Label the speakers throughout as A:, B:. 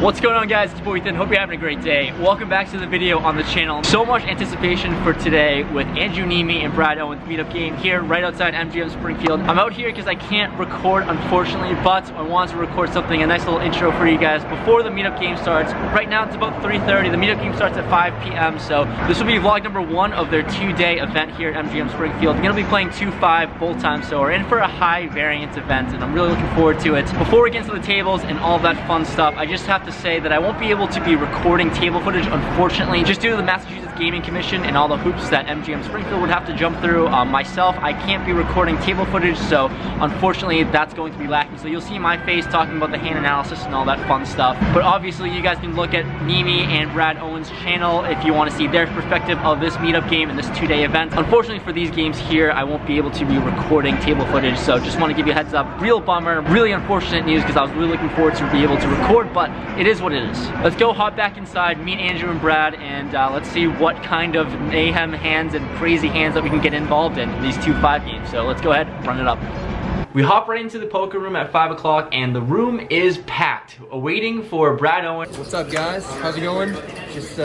A: What's going on, guys? It's your boy Ethan. Hope you're having a great day. Welcome back to the video on the channel. So much anticipation for today with Andrew Nemi and Brad Owens meetup game here right outside MGM Springfield. I'm out here because I can't record, unfortunately, but I wanted to record something, a nice little intro for you guys before the meetup game starts. Right now it's about 3:30. The meetup game starts at 5 p.m. So this will be vlog number 1 of their 2-day event here at MGM Springfield. I'm gonna be playing 2-5 full time, so we're in for a high variance event and I'm really looking forward to it. Before we get into the tables and all that fun stuff, I just have to say that I won't be able to be recording table footage, unfortunately, just due to the Massachusetts Gaming Commission and all the hoops that MGM Springfield would have to jump through. Myself, I can't be recording table footage, so unfortunately that's going to be lacking. So you'll see my face talking about the hand analysis and all that fun stuff. But obviously you guys can look at Nemi and Brad Owens' channel if you want to see their perspective of this meetup game and this 2-day event. Unfortunately for these games here, I won't be able to be recording table footage, so just want to give you a heads up. Real bummer, really unfortunate news because I was really looking forward to be able to record, but it is what it is. Let's go hop back inside, meet Andrew and Brad, and let's see what kind of mayhem hands and crazy hands that we can get involved in these 2-5 games. So let's go ahead, run it up. We hop right into the poker room at 5 o'clock and the room is packed, awaiting for Brad Owens.
B: What's up, guys? How's it going? Just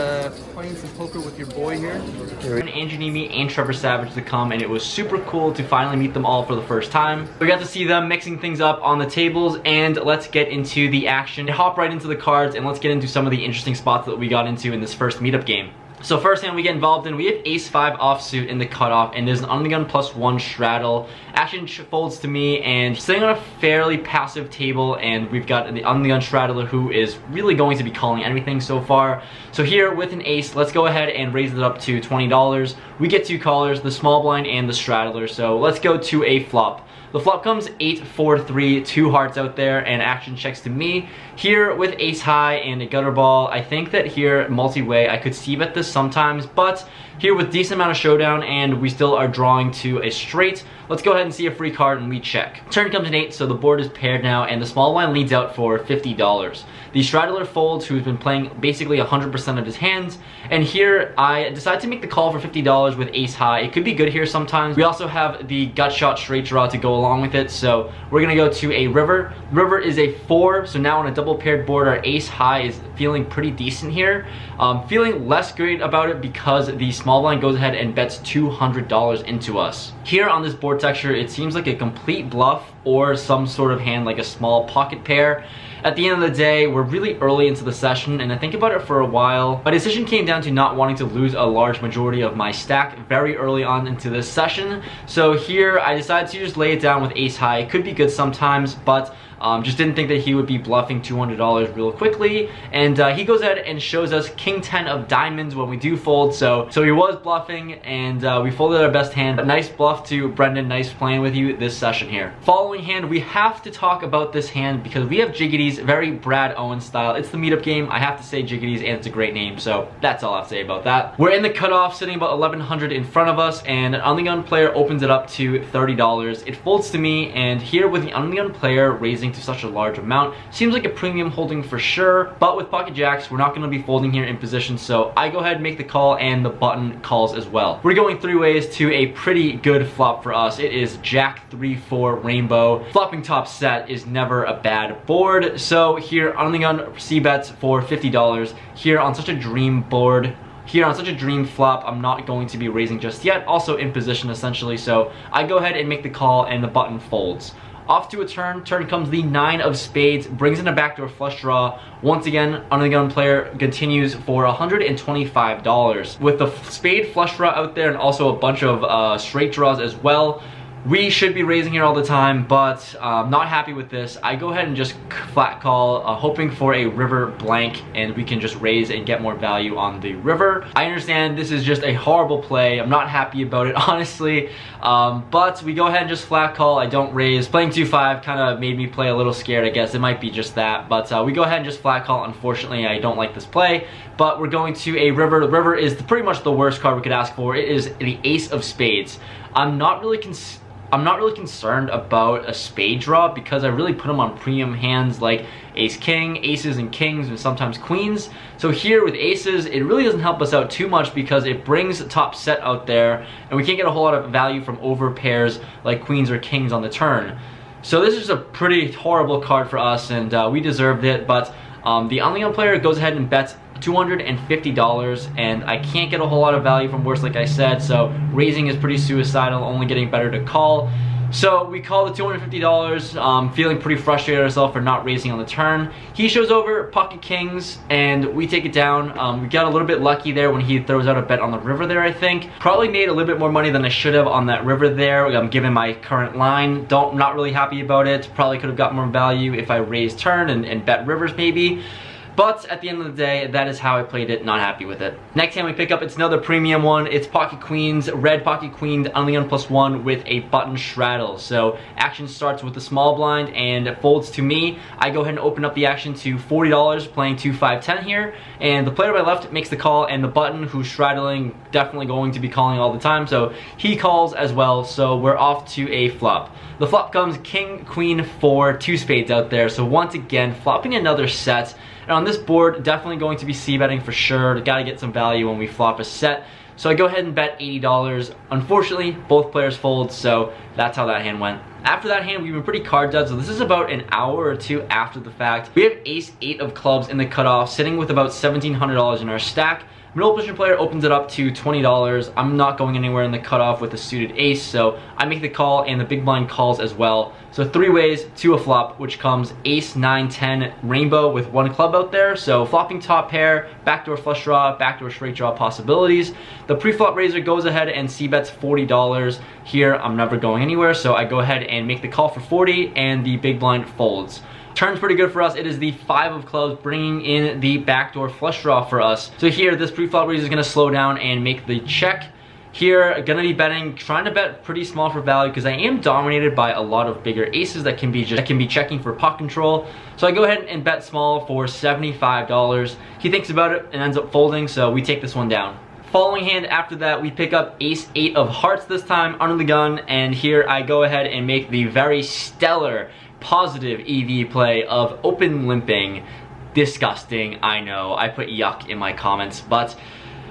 B: playing some poker with your boy here.
A: Andrew Nemi and Trevor Savage to come, and it was super cool to finally meet them all for the first time. We got to see them mixing things up on the tables, and let's get into the action. Hop right into the cards and let's get into some of the interesting spots that we got into in this first meetup game. So first hand we get involved in, we have ace-5 offsuit in the cutoff, and there's an under the gun +1 straddle. Action folds to me, and sitting on a fairly passive table, and we've got the under the gun straddler who is really going to be calling everything so far. So here with an ace, let's go ahead and raise it up to $20. We get 2 callers, the small blind and the straddler, so let's go to a flop. The flop comes 8-4-3, 2 hearts out there, and action checks to me. Here with ace high and a gutter ball, I think that here multi-way I could c-bet this sometimes, but here with decent amount of showdown and we still are drawing to a straight, let's go ahead and see a free card and we check. Turn comes an 8, so the board is paired now, and the small blind leads out for $50. The straddler folds, who's been playing basically 100% of his hands, and here I decide to make the call for $50 with ace high. It could be good here sometimes. We also have the gut shot straight draw to go along with it, so we're gonna go to a river. River is a 4, so now on a double paired board our ace high is feeling pretty decent here. Feeling less great about it because the small blind goes ahead and bets $200 into us. Here on this board texture, it seems like a complete bluff or some sort of hand like a small pocket pair. At the end of the day, we're really early into the session, and I think about it for a while. My decision came down to not wanting to lose a large majority of my stack very early on into this session. So here, I decided to just lay it down with ace high. It could be good sometimes, but just didn't think that he would be bluffing $200 real quickly. And he goes ahead and shows us king 10 of diamonds when we do fold. So he was bluffing, and we folded our best hand. A nice bluff to Brendan, nice playing with you this session here. Following hand, we have to talk about this hand because we have Jiggity's, very Brad Owens style. It's the meetup game. I have to say Jiggity's, and it's a great name, so that's all I have to say about that. We're in the cutoff, sitting about 1100 in front of us, and an under the gun player opens it up to $30. It folds to me, and here with the under the gun player raising to such a large amount, seems like a premium holding for sure, but with pocket jacks, we're not going to be folding here in position, so I go ahead and make the call, and the button calls as well. We're going 3 ways to a pretty good flop for us. It is Jack 3-4 rainbow. Flopping top set is never a bad board, so here under the gun c-bets for $50. Here on such a dream board, here on such a dream flop, I'm not going to be raising just yet, also in position essentially, so I go ahead and make the call, and the button folds. Off to a turn comes the 9 of spades, brings in a backdoor flush draw. Once again, under the gun player continues for $125. With the spade flush draw out there and also a bunch of straight draws as well, we should be raising here all the time, but not happy with this. I go ahead and just flat call, hoping for a river blank, and we can just raise and get more value on the river. I understand this is just a horrible play. I'm not happy about it, honestly, but we go ahead and just flat call. I don't raise. Playing 2-5 kind of made me play a little scared, I guess. It might be just that, but we go ahead and just flat call. Unfortunately, I don't like this play, but we're going to a river. The river is pretty much the worst card we could ask for. It is the ace of spades. I'm not really concerned about a spade draw because I really put them on premium hands like ace king, aces and kings, and sometimes queens. So here with aces, it really doesn't help us out too much because it brings top set out there, and we can't get a whole lot of value from over pairs like queens or kings on the turn. So this is a pretty horrible card for us, and we deserved it, but The unleon player goes ahead and bets $250, and I can't get a whole lot of value from worse, like I said, so raising is pretty suicidal, only getting better to call. So we call the $250, feeling pretty frustrated ourselves for not raising on the turn. He shows over pocket kings and we take it down. We got a little bit lucky there when he throws out a bet on the river there, I think. Probably made a little bit more money than I should have on that river there, given my current line. Not really happy about it. Probably could have got more value if I raised turn and bet rivers maybe. But at the end of the day, that is how I played it, not happy with it. Next hand we pick up, it's another premium one. It's pocket queens, red pocket queen, unleon +1 with a button straddle. So action starts with the small blind and folds to me. I go ahead and open up the action to $40, playing 2, 5, 10 here. And the player to my left makes the call, and the button who's straddling definitely going to be calling all the time. So he calls as well, so we're off to a flop. The flop comes king, queen, 4, 2 spades out there. So once again, flopping another set. And on this board, definitely going to be c-betting for sure. Gotta get some value when we flop a set. So I go ahead and bet $80. Unfortunately, both players fold, so that's how that hand went. After that hand, we've been pretty card dead, so this is about an hour or two after the fact. We have ace-8 of clubs in the cutoff, sitting with about $1,700 in our stack. Middle position player opens it up to $20. I'm not going anywhere in the cutoff with a suited ace, so I make the call and the big blind calls as well. So 3 ways to a flop, which comes ace, 9, 10, rainbow with 1 club out there. So flopping top pair, backdoor flush draw, backdoor straight draw possibilities. The pre-flop raiser goes ahead and c-bets $40. Here, I'm never going anywhere, so I go ahead and make the call for 40, and the big blind folds. Turn's pretty good for us. It is the 5 of clubs, bringing in the backdoor flush draw for us. So here, this pre-flop raiser is going to slow down and make the check. Here, gonna be betting, trying to bet pretty small for value because I am dominated by a lot of bigger aces that can be checking for pot control. So I go ahead and bet small for $75. He thinks about it and ends up folding, so we take this one down. Following hand after that, we pick up ace-8 of hearts this time under the gun, and here I go ahead and make the very stellar positive EV play of open limping. Disgusting, I know. I put yuck in my comments, but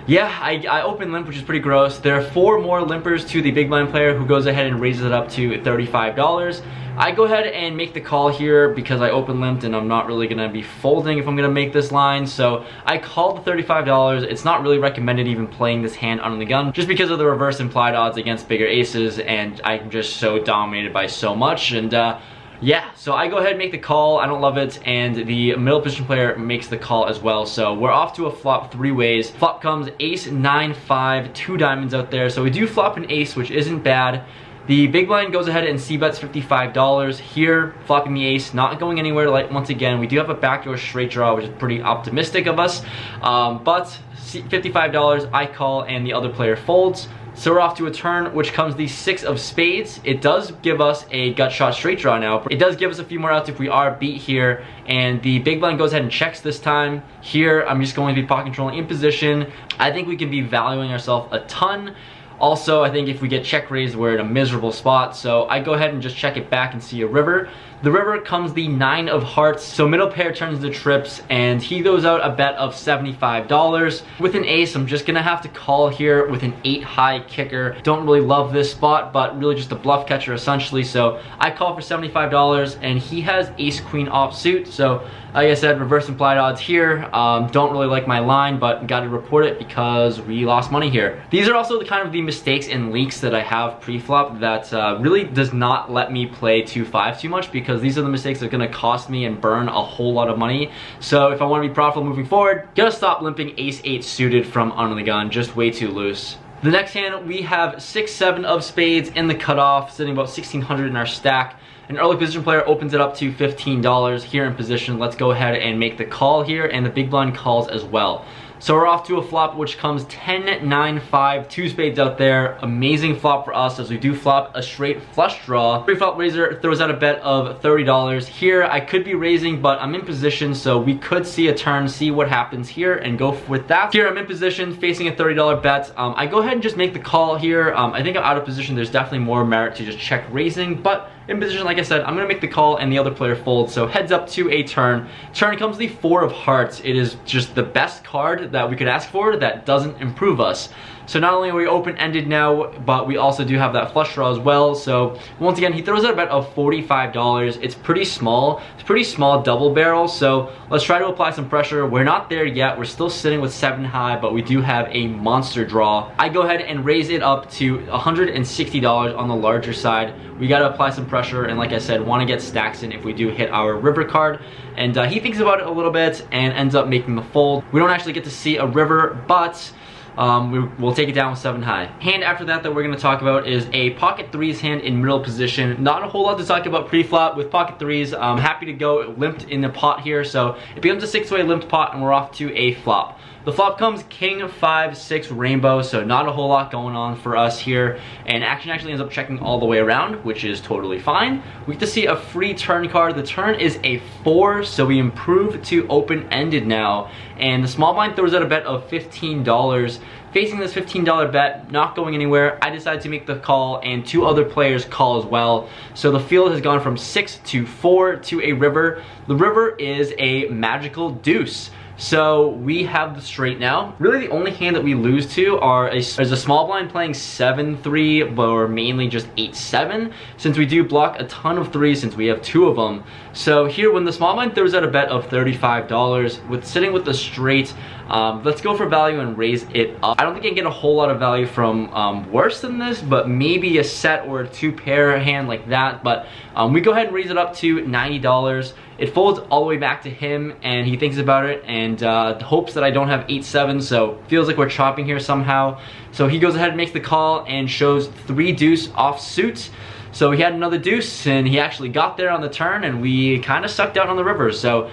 A: yeah, I open limp, which is pretty gross. There are 4 more limpers to the big blind player who goes ahead and raises it up to $35. I go ahead and make the call here because I open limped and I'm not really gonna be folding if I'm gonna make this line. So I call the $35. It's not really recommended even playing this hand under the gun just because of the reverse implied odds against bigger aces, and I'm just so dominated by so much. And yeah, so I go ahead and make the call. I don't love it, and the middle position player makes the call as well. So we're off to a flop 3 ways. Flop comes ace, 9, 5, 2 diamonds out there. So we do flop an ace, which isn't bad. The big blind goes ahead and c-bets $55. Here, flopping the ace, not going anywhere. Like, once again, we do have a backdoor straight draw, which is pretty optimistic of us. But $55, I call, and the other player folds. So we're off to a turn, which comes the 6 of spades. It does give us a gut shot straight draw now. It does give us a few more outs if we are beat here. And the big blind goes ahead and checks this time. Here, I'm just going to be pot controlling in position. I think we can be valuing ourselves a ton. Also, I think if we get check raised, we're in a miserable spot. So I go ahead and just check it back and see a river. The river comes the 9 of hearts. So middle pair turns the trips, and he goes out a bet of $75. With an ace, I'm just gonna have to call here with an 8 high kicker. Don't really love this spot, but really just a bluff catcher essentially. So I call for $75, and he has ace queen offsuit. So like I said, reverse implied odds here. Don't really like my line, but gotta report it because we lost money here. These are also the kind of the mistakes and leaks that I have pre-flop that really does not let me play 2-5 too much, because these are the mistakes that are gonna cost me and burn a whole lot of money. So if I wanna be profitable moving forward, gotta stop limping ace-8 suited from under the gun, just way too loose. The next hand, we have 6, 7 of spades in the cutoff, sitting about 1,600 in our stack. An early position player opens it up to $15 here in position. Let's go ahead and make the call here, and the big blind calls as well. So we're off to a flop, which comes 10, 9, 5, 2 spades out there. Amazing flop for us as we do flop a straight flush draw. Pre-flop raiser throws out a bet of $30. Here, I could be raising, but I'm in position, so we could see a turn, see what happens here, and go with that. Here, I'm in position, facing a $30 bet. I go ahead and just make the call here. I think I'm out of position. There's definitely more merit to just check raising, but in position, like I said, I'm gonna make the call and the other player folds. So heads up to a turn. Turn comes the 4 of hearts. It is just the best card that we could ask for that doesn't improve us. So not only are we open-ended now, but we also do have that flush draw as well. So once again, he throws out a bet of $45. It's pretty small. It's a pretty small double barrel. So let's try to apply some pressure. We're not there yet. We're still sitting with 7 high, but we do have a monster draw. I go ahead and raise it up to $160 on the larger side. We got to apply some pressure, and like I said, want to get stacks in if we do hit our river card. And he thinks about it a little bit and ends up making the fold. We don't actually get to see a river, but we'll take it down with 7 high. Hand after that we're going to talk about is a pocket threes hand in middle position. Not a whole lot to talk about pre-flop with pocket threes. I'm happy to go limped in the pot here, so it becomes a 6-way limped pot and we're off to a flop. The flop comes king 5 6 rainbow, so not a whole lot going on for us here, and action actually ends up checking all the way around, which is totally fine. We get to see a free turn card. The turn is a 4, so we improve to open-ended now, and the small blind throws out a bet of $15. Facing this $15 bet, not going anywhere, I decide to make the call, and 2 other players call as well. So the field has gone from 6 to 4 to a river. The river is a magical deuce. So we have the straight now. Really the only hand that we lose to is a small blind playing 7-3, but we're mainly just 8-7, since we do block a ton of threes since we have 2 of them. So here when the small blind throws out a bet of $35, with sitting with the straight, let's go for value and raise it up. I don't think I can get a whole lot of value from worse than this, but maybe a set or a 2-pair hand like that. But we go ahead and raise it up to $90. It folds all the way back to him, and he thinks about it and hopes that I don't have 8-7, so feels like we're chopping here somehow. So he goes ahead and makes the call and shows 3 deuce off suit. So he had another deuce, and he actually got there on the turn, and we kind of sucked out on the river. So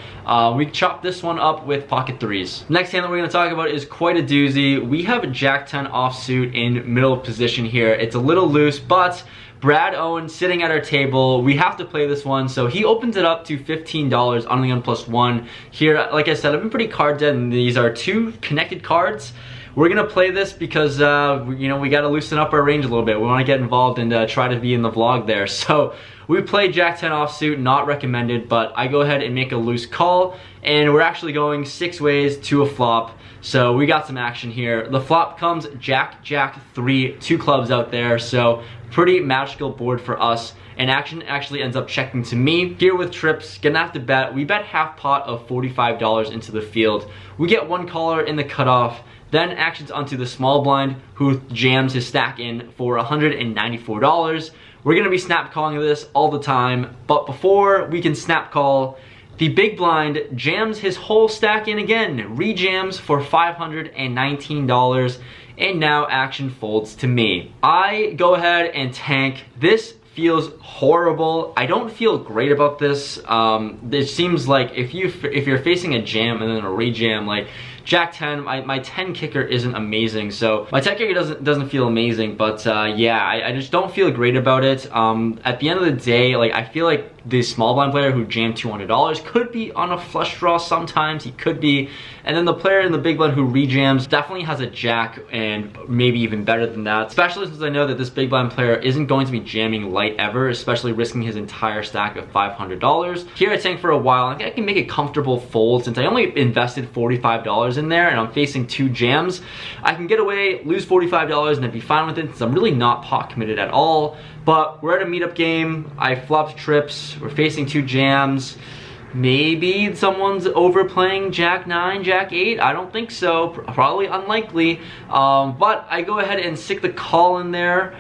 A: we chopped this one up with pocket threes. Next hand that we're going to talk about is quite a doozy. We have a Jack-10 offsuit in middle position here. It's a little loose, but Brad Owen sitting at our table. We have to play this one, so he opens it up to $15 on the +1. Here, like I said, I've been pretty card dead, and these are 2 connected cards. We're gonna play this because you know, we gotta loosen up our range a little bit. We want to get involved and try to be in the vlog there. So we play Jack-10 offsuit, not recommended, but I go ahead and make a loose call, and we're actually going 6 ways to a flop. So we got some action here. The flop comes Jack, Jack 3, 2 clubs out there, so pretty magical board for us. And action actually ends up checking to me. Here with trips, gonna have to bet. We bet half pot of $45 into the field. We get 1 caller in the cutoff. Then actions onto the small blind, who jams his stack in for $194. We're gonna be snap calling this all the time, but before we can snap call, the big blind jams his whole stack in again, re-jams for $519, and now action folds to me. I go ahead and tank. This feels horrible. I don't feel great about this. It seems like if you're facing a jam and then a re-jam, like Jack-10, my 10 kicker isn't amazing, so my 10 kicker doesn't feel amazing, but yeah, I just don't feel great about it. At the end of the day, like, I feel like the small blind player who jammed $200 could be on a flush draw sometimes, he could be, and then the player in the big blind who re-jams definitely has a jack, and maybe even better than that, especially since I know that this big blind player isn't going to be jamming light ever, especially risking his entire stack of $500. Here I tank for a while. I think I can make a comfortable fold since I only invested $45 in there and I'm facing 2 jams. I can get away, lose $45 and then be fine with it since I'm really not pot committed at all. But we're at a meetup game. I flopped trips. We're facing 2 jams. Maybe someone's overplaying Jack-9, Jack-8. I don't think so. Probably unlikely. But I go ahead and stick the call in there.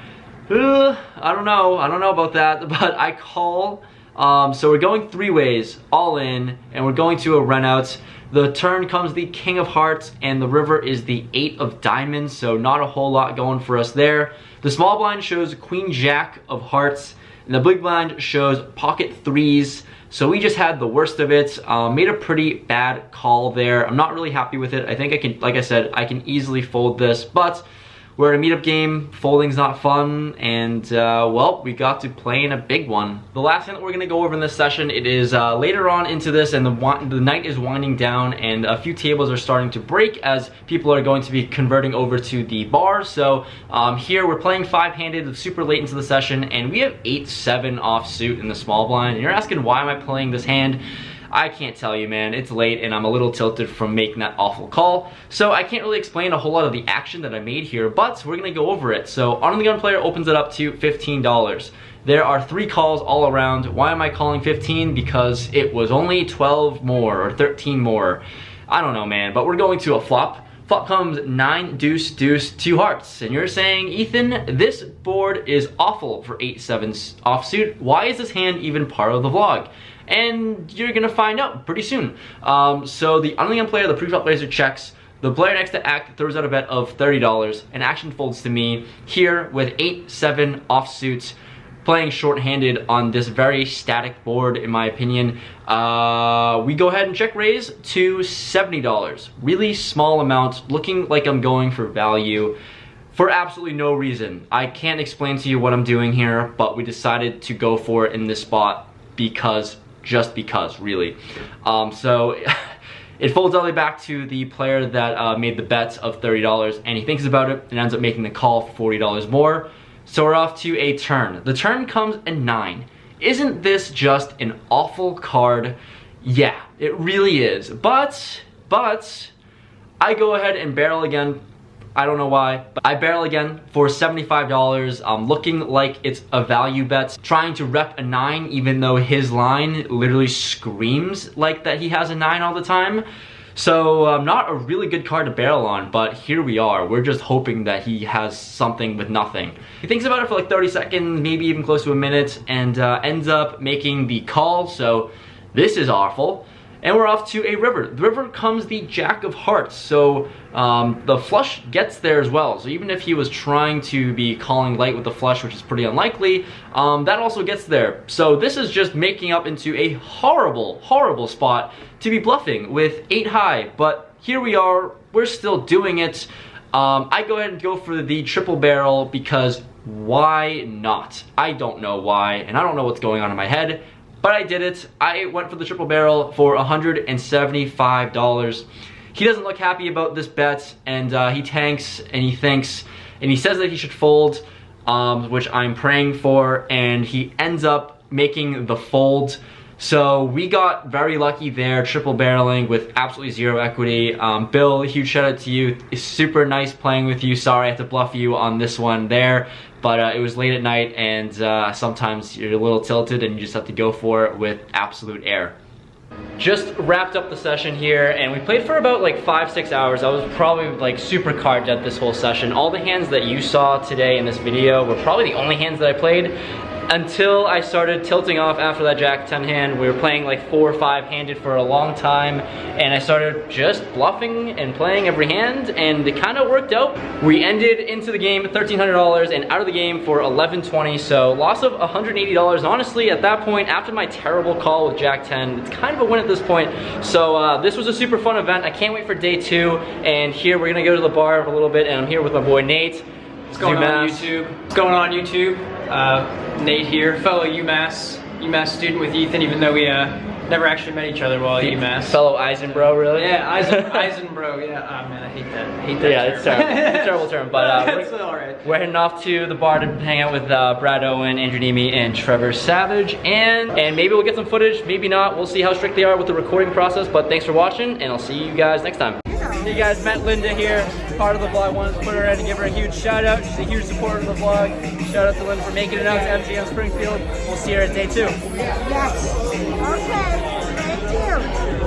A: I don't know about that, but I call. So we're going 3 ways, all in, and we're going to a run out. The turn comes the king of hearts, and the river is the 8 of diamonds, so not a whole lot going for us there. The small blind shows queen jack of hearts, and the big blind shows pocket threes. So we just had the worst of it. Made a pretty bad call there. I'm not really happy with it. I think I can, like I said, I can easily fold this, but We're at a meetup game, folding's not fun, and well, we got to play in a big one. The last thing that we're gonna go over in this session, it is later on into this, and the night is winding down, and a few tables are starting to break as people are going to be converting over to the bar. So here we're playing 5-handed super late into the session, and we have 8-7 offsuit in the small blind. And you're asking, why am I playing this hand? I can't tell you, man. It's late and I'm a little tilted from making that awful call. So I can't really explain a whole lot of the action that I made here, but we're gonna go over it. So on the gun player opens it up to $15. There are 3 calls all around. Why am I calling 15? Because it was only 12 more or 13 more. I don't know, man, but we're going to a flop. Flop comes 9, deuce, deuce, 2 hearts. And you're saying, Ethan, this board is awful for 8-7 offsuit. Why is this hand even part of the vlog? And you're gonna find out pretty soon. So the on-the-gun player, the pre-flop laser checks. The player next to act throws out a bet of $30. And action folds to me here with 8-7 offsuits, playing short-handed on this very static board, in my opinion. We go ahead and check raise to $70. Really small amount, looking like I'm going for value for absolutely no reason. I can't explain to you what I'm doing here, but we decided to go for it in this spot because, just because, really. So it folds all the way back to the player that made the bets of $30, and he thinks about it and ends up making the call for $40 more. So we're off to a turn. The turn comes at 9. Isn't this just an awful card? Yeah, it really is. But I go ahead and barrel again. I don't know why, but I barrel again for $75, looking like it's a value bet, trying to rep a 9 even though his line literally screams like that he has a 9 all the time. So not a really good card to barrel on, but here we are. We're just hoping that he has something with nothing. He thinks about it for like 30 seconds, maybe even close to a minute, and ends up making the call. So this is awful. And we're off to a river. The river comes the Jack of Hearts. So the flush gets there as well. So even if he was trying to be calling light with the flush, which is pretty unlikely, that also gets there. So this is just making up into a horrible, horrible spot to be bluffing with 8 high. But here we are, we're still doing it. I go ahead and go for the triple barrel because why not? I don't know why, and I don't know what's going on in my head. But I did it. I went for the triple barrel for $175. He doesn't look happy about this bet, and he tanks and he thinks, and he says that he should fold, which I'm praying for, and he ends up making the fold. So we got very lucky there, triple barreling with absolutely 0 equity. Bill, huge shout out to you. It's super nice playing with you. Sorry I had to bluff you on this one there. But it was late at night, and sometimes you're a little tilted and you just have to go for it with absolute air. Just wrapped up the session here, and we played for about like 5-6 hours. I was probably like super card dead this whole session. All the hands that you saw today in this video were probably the only hands that I played, until I started tilting off after that Jack 10 hand. We were playing like 4 or 5 handed for a long time, and I started just bluffing and playing every hand, and it kind of worked out. We ended into the game at $1,300 and out of the game for $1,120, so loss of $180. Honestly, at that point, after my terrible call with Jack 10, it's kind of a win at this point. So this was a super fun event. I can't wait for day 2, and here we're gonna go to the bar for a little bit, and I'm here with my boy Nate.
C: What's going on YouTube? What's going on YouTube? Nate here, fellow UMass student with Ethan, even though we never actually met each other while at UMass.
A: Fellow Eisenbro, really?
C: Yeah, Eisenbro, yeah. Oh man, I hate that.
A: Yeah, it's terrible. It's a terrible term, but
C: it's alright.
A: We're heading off to the bar to hang out with Brad Owen, Andrew Nemi, and Trevor Savage, and maybe we'll get some footage, maybe not. We'll see how strict they are with the recording process, but thanks for watching, and I'll see you guys next time.
C: You guys met Linda here, part of the vlog. Wanted to put her in and give her a huge shout out. She's a huge supporter of the vlog. Shout out to Linda for making it out to MGM Springfield. We'll see her at day 2.
D: Yes. Okay. Thank you.